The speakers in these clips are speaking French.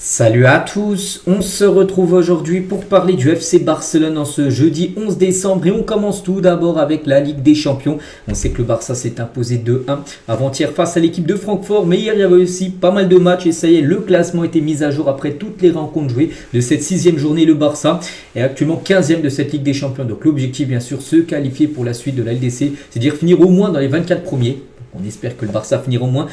Salut à tous, on se retrouve aujourd'hui pour parler du FC Barcelone en ce jeudi 11 décembre et on commence tout d'abord avec la Ligue des Champions. On sait que le Barça s'est imposé 2-1 avant-hier face à l'équipe de Francfort, mais hier il y avait aussi pas mal de matchs et ça y est, le classement a été mis à jour après toutes les rencontres jouées de cette 6e journée. Le Barça est actuellement 15e de cette Ligue des Champions, donc l'objectif bien sûr se qualifier pour la suite de la LDC, c'est-à-dire finir au moins dans les 24 premiers. On espère que le Barça finira au moins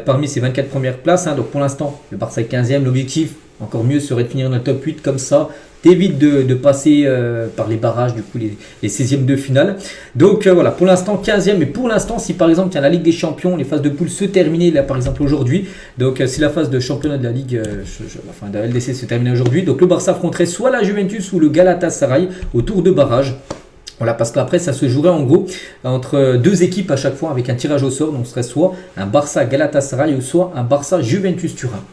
parmi ces 24 premières places. Donc pour l'instant, le Barça est 15e. L'objectif, encore mieux, serait de finir dans le top 8. Comme ça, t'évites de passer par les barrages, du coup, les 16e de finale. Donc voilà, pour l'instant, 15e. Mais pour l'instant, si par exemple, la Ligue des Champions, les phases de poule se terminaient, là par exemple aujourd'hui. Donc si la phase de championnat de la Ligue, de la LDC se terminait aujourd'hui. Donc le Barça affronterait soit la Juventus ou le Galatasaray au tour de barrage. Voilà, parce qu'après, ça se jouerait en gros entre deux équipes à chaque fois avec un tirage au sort. Donc, ce serait soit un Barça Galatasaray ou soit un Barça Juventus Turin.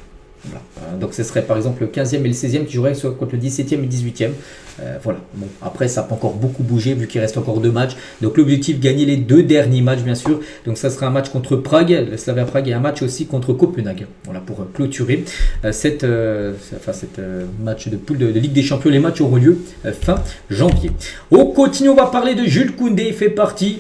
Voilà. Donc, ce serait par exemple le 15e et le 16e qui joueraient soit contre le 17e et 18e. Voilà. Bon, après, ça peut encore beaucoup bouger vu qu'il reste encore 2 matchs. Donc, l'objectif, gagner les 2 derniers matchs, bien sûr. Donc, ça sera un match contre Prague, le Slavia Prague, et un match aussi contre Copenhague. Voilà, pour clôturer cette match de poule de Ligue des Champions. Les matchs auront lieu fin janvier. Au continue, on va parler de Jules Koundé. Il fait partie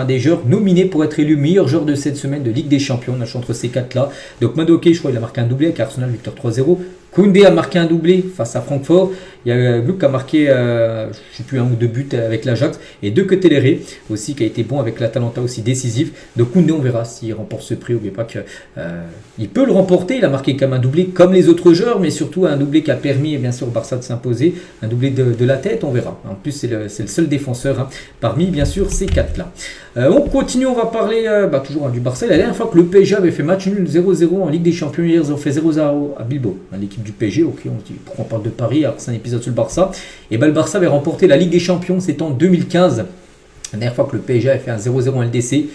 des joueurs nominés pour être élu meilleur joueur de cette semaine de Ligue des Champions. On a entre ces 4-là. Donc Madueke, je crois, il a marqué un doublé avec Arsenal, victoire 3-0. Koundé a marqué un doublé face à Francfort. Il y a Gluck qui a marqué, je ne sais plus, 1 ou 2 buts avec l'Ajax. Et De Ketelaere aussi, qui a été bon avec l'Atalanta, aussi décisif. Donc Koundé, on verra s'il remporte ce prix. N'oubliez pas qu'il peut le remporter. Il a marqué comme un doublé comme les autres joueurs, mais surtout un doublé qui a permis, bien sûr, au Barça de s'imposer. Un doublé de la tête, on verra. En plus, c'est le seul défenseur parmi, bien sûr, ces 4-là. On continue, on va parler toujours du Barça. La dernière fois que le PSG avait fait match nul 0-0 en Ligue des Champions, hier ils ont fait 0-0 à Bilbao. L'équipe du PSG, ok, on se dit pourquoi on parle de Paris alors que c'est un épisode sur le Barça. Et le Barça avait remporté la Ligue des Champions, c'était en 2015. La dernière fois que le PSG avait fait un 0-0 en LDC.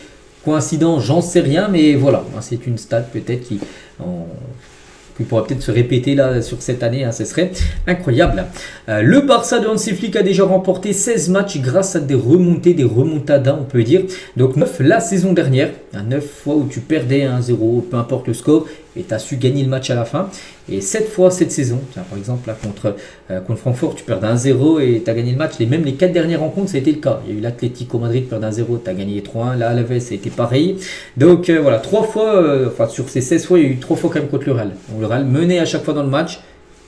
Coïncidence, j'en sais rien, mais voilà, c'est une stat peut-être qui pourra peut-être se répéter là sur cette année, ce serait incroyable. Le Barça de Hansi Flick a déjà remporté 16 matchs grâce à des remontées, des remontadas on peut dire. Donc 9 la saison dernière, 9 fois où tu perdais 1-0, peu importe le score, et tu as su gagner le match à la fin. Et 7 fois cette saison, par exemple là, contre Francfort, tu perds 1-0 et tu as gagné le match. Même les 4 dernières rencontres, ça a été le cas. Il y a eu l'Atlético Madrid qui perd 1-0, tu as gagné 3-1. Là, à la Alaves, ça a été pareil. Donc voilà, 3 fois, sur ces 16 fois, il y a eu 3 fois quand même contre le Real. Donc, le Real menait à chaque fois dans le match.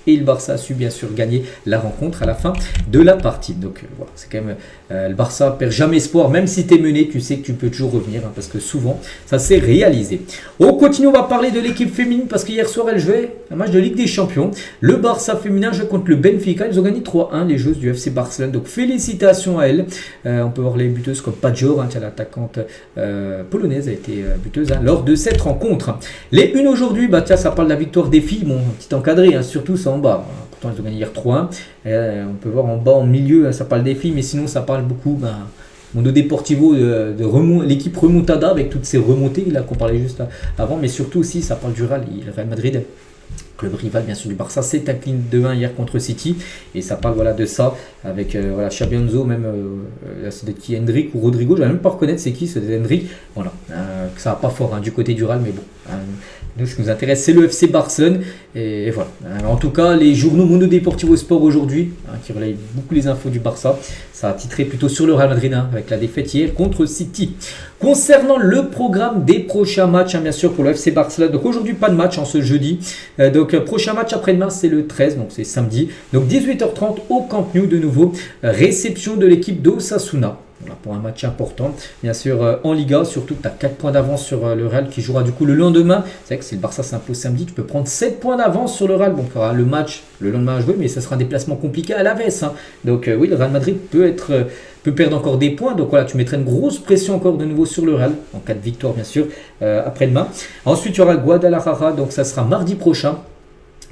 Et le Barça a su bien sûr gagner la rencontre à la fin de la partie. Donc voilà, c'est quand même le Barça perd jamais espoir. Même si tu es mené, tu sais que tu peux toujours revenir parce que souvent ça s'est réalisé. On continue, on va parler de l'équipe féminine parce qu'hier soir elle jouait un match de Ligue des Champions. Le Barça féminin joue contre le Benfica. Ils ont gagné 3-1 les joueuses du FC Barcelone. Donc félicitations à elles. On peut voir les buteuses comme Pajor, l'attaquante polonaise a été buteuse lors de cette rencontre. Les unes aujourd'hui, ça parle de la victoire des filles. Bon, un petit encadré, surtout ça en bas. Pourtant, ils ont gagné hier 3-1. On peut voir en bas, en milieu, ça parle des filles, mais sinon, ça parle beaucoup Mundo Deportivo, l'équipe remontada avec toutes ces remontées là qu'on parlait juste avant, mais surtout aussi, ça parle du Real Madrid. Club rival bien sûr du Barça, s'est incliné 2-1 hier contre City et ça parle de ça avec Xabi Alonso, même c'est qui Hendrik ou Rodrigo, je ne vais même pas reconnaître c'est qui, c'est Hendrik, voilà, ça va pas fort du côté du Real, mais bon, nous ce qui nous intéresse c'est le FC Barcelone et voilà. En tout cas les journaux Mundo Deportivo Sport aujourd'hui qui relayent beaucoup les infos du Barça, ça a titré plutôt sur le Real Madrid avec la défaite hier contre City. Concernant le programme des prochains matchs, bien sûr pour le FC Barcelone, donc aujourd'hui pas de match ce jeudi, donc prochain match après-demain c'est le 13, donc c'est samedi, donc 18h30 au Camp Nou de nouveau, réception de l'équipe d'Osasuna. Voilà, pour un match important, bien sûr en Liga, surtout tu as 4 points d'avance sur le Real qui jouera du coup le lendemain. C'est vrai que si le Barça s'impose samedi, tu peux prendre 7 points d'avance sur le Real. Bon, tu auras le match le lendemain à jouer, mais ça sera un déplacement compliqué à l'Aves. Donc oui, le Real Madrid peut perdre encore des points. Donc voilà, tu mettrais une grosse pression encore de nouveau sur le Real, en cas de victoire bien sûr, après-demain. Ensuite, il y aura Guadalajara, donc ça sera mardi prochain.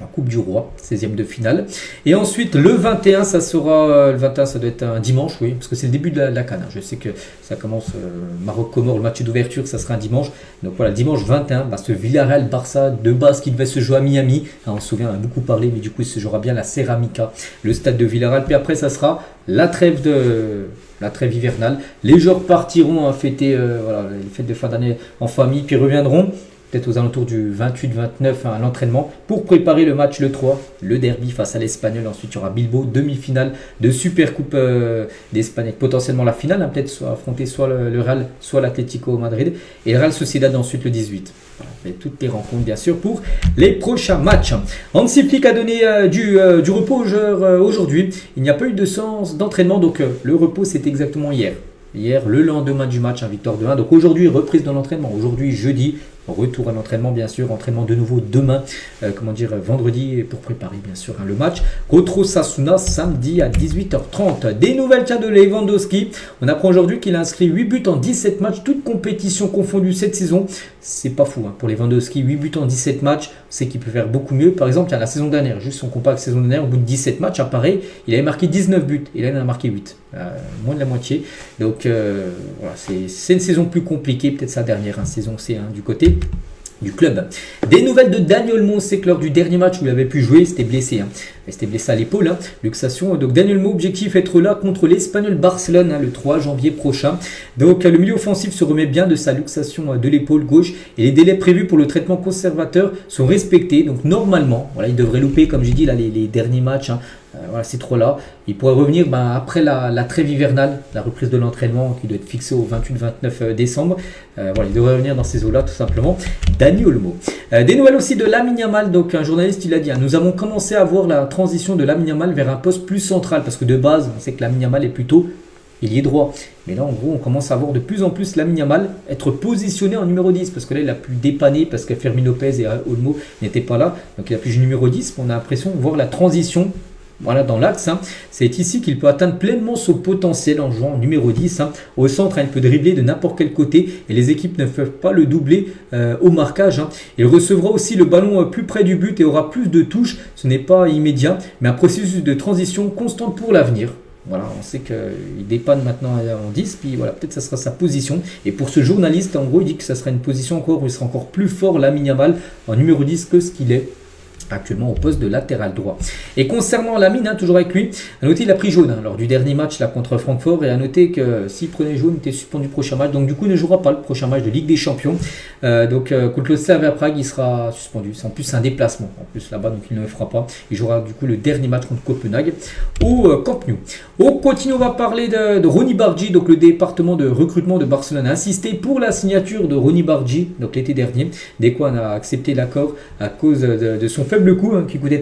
La Coupe du Roi, 16e de finale. Et ensuite, le 21, ça sera. Le 21, ça doit être un dimanche, oui, parce que c'est le début de la CAN. Je sais que ça commence Maroc-Comore, le match d'ouverture, ça sera un dimanche. Donc voilà, dimanche 21, ce Villarreal-Barça de base qui devait se jouer à Miami. On se souvient, on a beaucoup parlé, mais du coup, il se jouera bien la Ceramica, le stade de Villarreal. Puis après, ça sera la trêve hivernale. Les joueurs partiront fêter les fêtes de fin d'année en famille, puis reviendront peut-être aux alentours du 28-29 à l'entraînement, pour préparer le match le 3, le derby face à l'Espagnol. Ensuite, il y aura Bilbao, demi-finale de Supercoupe d'Espagne, potentiellement la finale, peut-être soit affronter soit le Real, soit l'Atlético Madrid, et le Real Sociedad ensuite le 18. Voilà, et toutes les rencontres bien sûr pour les prochains matchs. Hansi Flick a donné du repos aux joueurs aujourd'hui. Il n'y a pas eu de séance d'entraînement, donc le repos c'est exactement hier. Hier, le lendemain du match, victoire de 1. Donc aujourd'hui, reprise de l'entraînement. Aujourd'hui, jeudi, retour à l'entraînement, bien sûr. Entraînement de nouveau demain, vendredi, pour préparer, bien sûr, le match. Contre Osasuna, samedi à 18h30. Des nouvelles de Lewandowski. On apprend aujourd'hui qu'il a inscrit 8 buts en 17 matchs, toutes compétitions confondues cette saison. C'est pas fou pour Lewandowski. 8 buts en 17 matchs, c'est qu'il peut faire beaucoup mieux. Par exemple, la saison dernière, juste si on compare avec la saison dernière, au bout de 17 matchs, pareil, il avait marqué 19 buts. Et là, il en a marqué 8. Moins de la moitié. Donc, voilà, c'est une saison plus compliquée, peut-être sa dernière saison C du côté du club. Des nouvelles de Dani Olmo, c'est que lors du dernier match où il avait pu jouer, c'était blessé. Il s'était blessé à l'épaule, luxation. Donc Dani Olmo, objectif être là contre l'Espagnol Barcelone le 3 janvier prochain. Donc le milieu offensif se remet bien de sa luxation de l'épaule gauche et les délais prévus pour le traitement conservateur sont respectés. Donc normalement, voilà, il devrait louper, comme j'ai dit, là, les derniers matchs. Voilà, ces trois-là. Il pourrait revenir après la trêve hivernale, la reprise de l'entraînement qui doit être fixée au 28-29 décembre. Voilà, il devrait revenir dans ces eaux-là, tout simplement. Dani Olmo. Des nouvelles aussi de Lamine Yamal. Donc, un journaliste, il a dit nous avons commencé à voir la transition de Lamine Yamal vers un poste plus central. Parce que de base, on sait que Lamine Yamal est plutôt ailier droit. Mais là, en gros, on commence à voir de plus en plus Lamine Yamal être positionné en numéro 10. Parce que là, il a pu dépanner parce que Fermin Lopez et Olmo n'étaient pas là. Donc, il a pu jouer numéro 10. On a l'impression de voir la transition. Voilà, dans l'axe, c'est ici qu'il peut atteindre pleinement son potentiel en jouant numéro 10. Au centre, il peut dribbler de n'importe quel côté et les équipes ne peuvent pas le doubler au marquage. Il recevra aussi le ballon plus près du but et aura plus de touches. Ce n'est pas immédiat, mais un processus de transition constante pour l'avenir. Voilà, on sait qu'il dépanne maintenant en 10, puis voilà, peut-être que ça sera sa position. Et pour ce journaliste, en gros, il dit que ça sera une position encore où il sera encore plus fort, Lamine Yamal, en numéro 10 que ce qu'il est actuellement au poste de latéral droit. Et concernant Lamine, toujours avec lui, à noter il a pris jaune lors du dernier match là, contre Francfort, et à noter que s'il prenait jaune, il était suspendu le prochain match, donc du coup il ne jouera pas le prochain match de Ligue des Champions. Contre le Slavia Prague, il sera suspendu. En plus c'est un déplacement en plus là-bas, donc il ne le fera pas. Il jouera du coup le dernier match contre Copenhague au Camp Nou. On continue, on va parler de Ronny Bargi, donc le département de recrutement de Barcelone a insisté pour la signature de Ronny Bargi, donc l'été dernier. Desquan a accepté l'accord à cause de son faible coût qui coûtait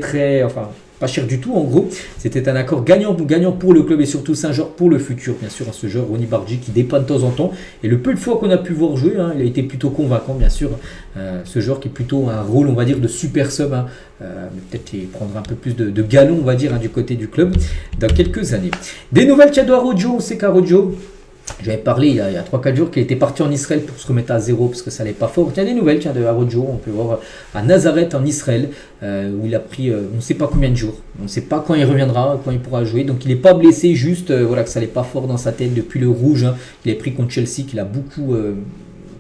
pas cher du tout en gros. C'était un accord gagnant pour le club et surtout Saint-Georges pour le futur, bien sûr, ce joueur Ronny Bargi qui dépanne de temps en temps, et le peu de fois qu'on a pu voir jouer, il a été plutôt convaincant, bien sûr. Ce joueur qui est plutôt un rôle, on va dire, de super sub, mais peut-être qu'il prendra un peu plus de galon, on va dire, du côté du club dans quelques années. Des nouvelles de Araujo. On sait qu'Araujo, j'avais parlé il y a 3-4 jours qu'il était parti en Israël pour se remettre à zéro parce que ça n'allait pas fort. Il y a des nouvelles de Araujo, on peut voir à Nazareth en Israël où il a pris on ne sait pas combien de jours. On ne sait pas quand il reviendra, quand il pourra jouer. Donc il n'est pas blessé, juste que ça n'allait pas fort dans sa tête depuis le rouge qu'il a pris contre Chelsea, qu'il a beaucoup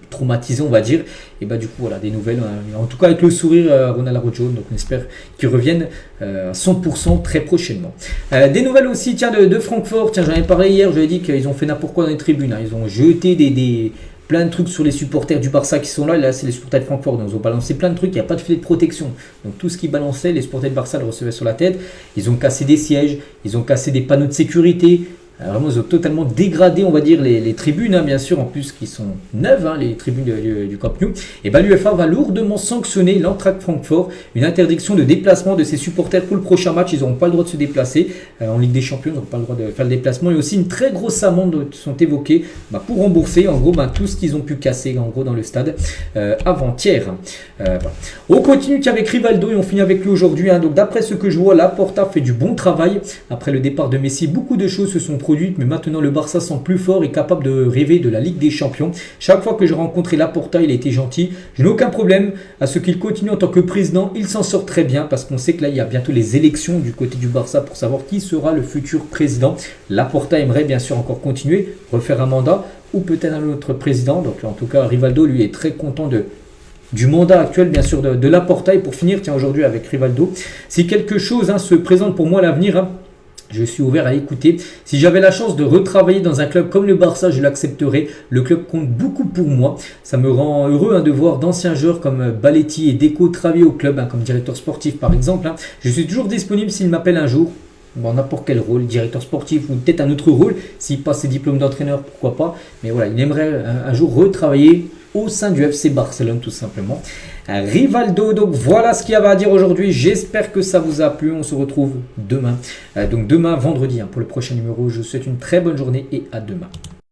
traumatisé, on va dire. Et du coup voilà, des nouvelles, en tout cas avec le sourire Ronald Araujo, donc on espère qu'il revienne à 100% très prochainement. Des nouvelles aussi de Francfort. J'en ai parlé hier, j'avais dit qu'ils ont fait n'importe quoi dans les tribunes, ils ont jeté plein de trucs sur les supporters du Barça qui sont là c'est les supporters de Francfort, donc ils ont balancé plein de trucs, il n'y a pas de filet de protection, donc tout ce qu'ils balançaient, les supporters de Barça le recevaient sur la tête. Ils ont cassé des sièges, ils ont cassé des panneaux de sécurité. Vraiment, ils ont totalement dégradé, on va dire, les tribunes, bien sûr, en plus, qui sont neuves, les tribunes du Camp Nou. Et l'UEFA va lourdement sanctionner l'Eintracht Francfort, une interdiction de déplacement de ses supporters pour le prochain match. Ils n'auront pas le droit de se déplacer en Ligue des Champions, ils n'auront pas le droit de faire le déplacement. Et aussi une très grosse amende sont évoquées pour rembourser, en gros, tout ce qu'ils ont pu casser, en gros, dans le stade avant-hier. Voilà. On continue avec Rivaldo et on finit avec lui aujourd'hui. Donc, d'après ce que je vois, Laporta fait du bon travail. Après le départ de Messi, beaucoup de choses se sont produites, mais maintenant le Barça semble plus fort et capable de rêver de la Ligue des Champions. Chaque fois que j'ai rencontré Laporta, il a été gentil. Je n'ai aucun problème à ce qu'il continue en tant que président. Il s'en sort très bien parce qu'on sait que là, il y a bientôt les élections du côté du Barça pour savoir qui sera le futur président. Laporta aimerait bien sûr encore continuer, refaire un mandat ou peut-être un autre président. Donc en tout cas, Rivaldo, lui, est très content du mandat actuel, bien sûr, de Laporta. Et pour finir, aujourd'hui avec Rivaldo, si quelque chose se présente pour moi à l'avenir, Je suis ouvert à écouter. Si j'avais la chance de retravailler dans un club comme le Barça, je l'accepterais. Le club compte beaucoup pour moi. Ça me rend heureux de voir d'anciens joueurs comme Balletti et Deco travailler au club, comme directeur sportif par exemple. Je suis toujours disponible s'il m'appelle un jour. Bon, n'importe quel rôle, directeur sportif ou peut-être un autre rôle. S'il passe ses diplômes d'entraîneur, pourquoi pas. Mais voilà, il aimerait un jour retravailler au sein du FC Barcelone tout simplement. Rivaldo, donc voilà ce qu'il y avait à dire aujourd'hui. J'espère que ça vous a plu. On se retrouve demain. Donc demain, vendredi, pour le prochain numéro. Je vous souhaite une très bonne journée et à demain.